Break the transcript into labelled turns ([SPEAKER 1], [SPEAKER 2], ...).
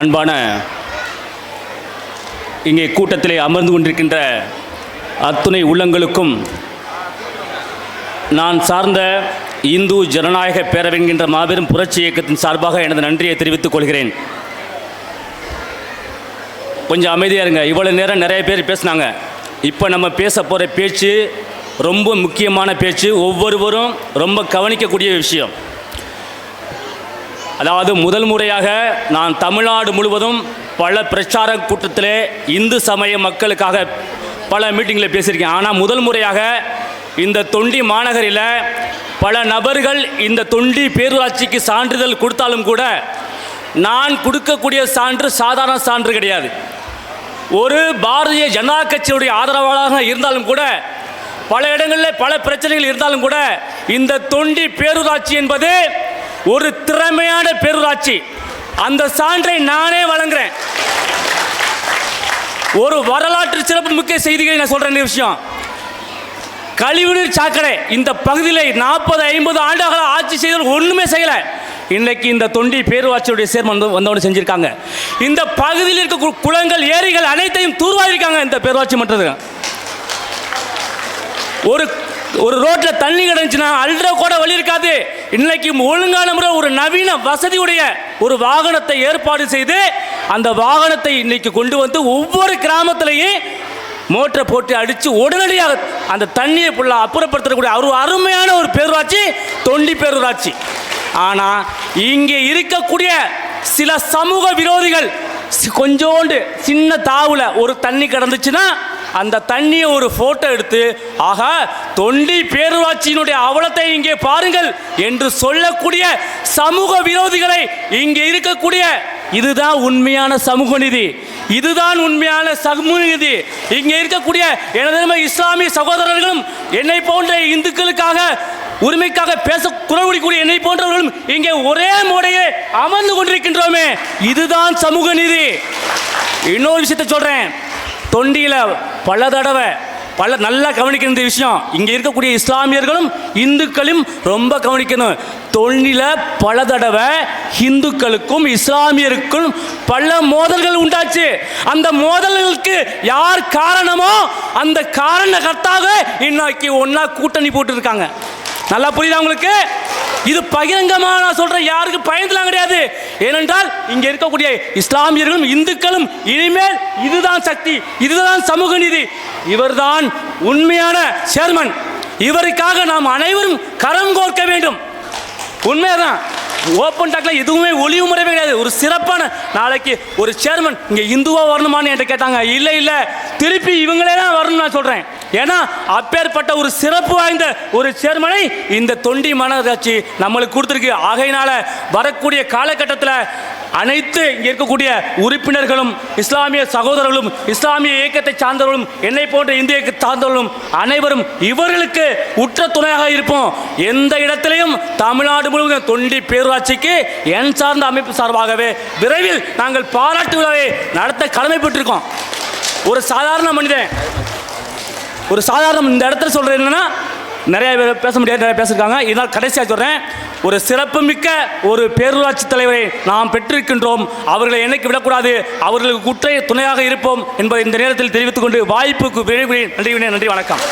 [SPEAKER 1] அன்பான இங்கே கூட்டத்திலே அமர்ந்து கொண்டிருக்கின்ற அத்துணை உள்ளங்களுக்கும் நான் சார்ந்த இந்து ஜனநாயக பேரவை என்கின்ற மாபெரும் புரட்சி இயக்கத்தின் சார்பாக எனது நன்றியை தெரிவித்துக் கொள்கிறேன். கொஞ்சம் அமைதியாக இருங்க. இவ்வளோ நேரம் நிறைய பேர் பேசினாங்க. இப்போ நம்ம பேச போகிற பேச்சு ரொம்ப முக்கியமான பேச்சு, ஒவ்வொருவரும் ரொம்ப கவனிக்கக்கூடிய விஷயம். அதாவது முதல் முறையாக நான் தமிழ்நாடு முழுவதும் பல பிரச்சார கூட்டத்திலே இந்து சமய மக்களுக்காக பல மீட்டிங்கில் பேசியிருக்கேன். ஆனால் முதல் முறையாக இந்த தொண்டி மாநகரில் பல நபர்கள் இந்த தொண்டி பேரூராட்சிக்கு சான்றிதழ் கொடுத்தாலும் கூட நான் கொடுக்கக்கூடிய சான்று சாதாரண சான்று கிடையாது. ஒரு பாரதிய ஜனதா கட்சியுடைய ஆதரவாளராக இருந்தாலும் கூட பல இடங்களில் பல பிரச்சனைகள் இருந்தாலும் கூட இந்த தொண்டி பேரூராட்சி என்பது ஒரு திறமையான பேரூராட்சி. அந்த சான்றை நானே வழங்குறேன். ஒரு வரலாற்று சிறப்பு மிக்க செய்திகளை நான் சொல்றேன். விஷயம், கழிவுநீர் சாக்கடை இந்த பகுதியில் 40-50 ஆண்டுகள் ஆட்சி செய்த ஒண்ணுமே செய்யல. இன்னைக்கு இந்த தொண்டி பேரூராட்சியுடைய சேர்மன் வந்தவொன்னு செஞ்சிருக்காங்க. இந்த பகுதியில் இருக்க குளங்கள் ஏரிகள் அனைத்தையும் தூர்வாரிருக்காங்க இந்த பேரூராட்சி மன்றது. ஒரு ரோட்ல தண்ணி கிடந்துச்சுன்னா அல்ட்ரா கூட வழி இருக்காது. இன்னைக்கு ஒழுங்கான முறை ஒரு நவீன வசதியுடைய ஒரு வாகனத்தை ஏற்பாடு செய்து அந்த வாகனத்தை இன்னைக்கு கொண்டு வந்து ஒவ்வொரு கிராமத்திலையும் மோட்டரை போட்டு அடித்து உடனடியாக அந்த தண்ணியை ஃபுல்லாக அப்புறப்படுத்தக்கூடிய ஒரு அருமையான ஒரு பேரூராட்சி தொண்டி பேரூராட்சி. ஆனால் இங்கே இருக்கக்கூடிய சில சமூக விரோதிகள் கொஞ்சோண்டு சின்ன தாவுல ஒரு தண்ணி கிடந்துச்சுன்னா அந்த தண்ணியை ஒரு போட்டோ எடுத்து ஆகா தொண்டி பேரூராட்சியினுடைய அவலத்தை இங்கே பாருங்கள் என்று சொல்லக்கூடிய சமூக விரோதிகளை இங்கே இருக்கக்கூடிய இதுதான் உண்மையான சமூக நீதி, இதுதான் உண்மையான சமூக நீதி. இங்கே இருக்கக்கூடிய எனது இஸ்லாமிய சகோதரர்களும் என்னை போன்ற இந்துக்களுக்காக உரிமைக்காக பேச குரல் கொடுக்கக்கூடிய என்னை போன்றவர்களும் இங்கே ஒரே முறையே அமர்ந்து கொண்டிருக்கின்றோமே, இதுதான் சமூக நீதி. இன்னொரு விஷயத்தை சொல்றேன். தொண்டியில் பல தடவை நல்லா கவனிக்கணும் இந்த விஷயம். இங்கே இருக்கக்கூடிய இஸ்லாமியர்களும் இந்துக்களும் ரொம்ப கவனிக்கணும். தொண்டியில் பல தடவை இந்துக்களுக்கும் இஸ்லாமியருக்கும் பல மோதல்கள் உண்டாச்சு. அந்த மோதல்களுக்கு யார் காரணமோ அந்த காரணகர்த்தாக இன்னைக்கு ஒன்னா கூட்டணி போட்டு இருக்காங்க. நல்லா புரியுதா உங்களுக்கு? இது பகிரங்கமாக நான் சொல்றேன், யாருக்கு பயந்துலாம் கிடையாது. ஏனென்றால் இங்க இருக்கக்கூடிய இஸ்லாமியர்களும் இந்துக்களும் இனிமேல் இதுதான் சக்தி, இதுதான் சமூக நீதி, இவர்தான் உண்மையான சேர்மன், இவருக்காக நாம் அனைவரும் கரம் கோர்க்க வேண்டும். உண்மைதான். ஓப்பன் டாக்ல எதுவுமே ஒளிவு முறையே கிடையாது. ஒரு சிறப்பான நாளைக்கு ஒரு சேர்மன் இங்கே இந்துவா வரணுமான்னு என்கிட்ட கேட்டாங்க. இல்லை திருப்பி இவங்களே தான் வரணும்னு நான் சொல்றேன். ஏன்னா அப்பேற்பட்ட ஒரு சிறப்பு வாய்ந்த ஒரு சேர்மனை இந்த தொண்டி மாநகராட்சி நம்மளுக்கு கொடுத்துருக்கு. ஆகையினால வரக்கூடிய காலகட்டத்தில் அனைத்து இங்கே இருக்கக்கூடிய உறுப்பினர்களும் இஸ்லாமிய சகோதரர்களும் இஸ்லாமிய இயக்கத்தை சார்ந்தவர்களும் என்னை போன்ற இந்திய இயக்கத்தை சார்ந்தவர்களும் அனைவரும் இவர்களுக்கு உற்ற துணையாக இருப்போம். எந்த இடத்திலையும் தமிழ்நாடு முழுவதும் தொண்டி பேரூராட்சிக்கு என் சார்ந்த அமைப்பு சார்பாகவே விரைவில் நாங்கள் பாராட்டு விழாவை நடத்த கடமைப்பட்டிருக்கோம். ஒரு சாதாரண மனிதன் இந்த இடத்துல சொல்றது என்னன்னா, நிறைய பேர் பேச முடியாது, நிறைய பேசியிருக்காங்க. இதனால் கடைசியாக சொல்றேன், ஒரு சிறப்புமிக்க ஒரு பேரூராட்சி தலைவரை நாம் பெற்றிருக்கின்றோம். அவர்களை என்னைக்கு விடக்கூடாது, அவர்களுக்கு குற்ற துணையாக இருப்போம் என்பதை இந்த நேரத்தில் தெரிவித்துக் கொண்டு வாய்ப்புக்கு நன்றி, வணக்கம்.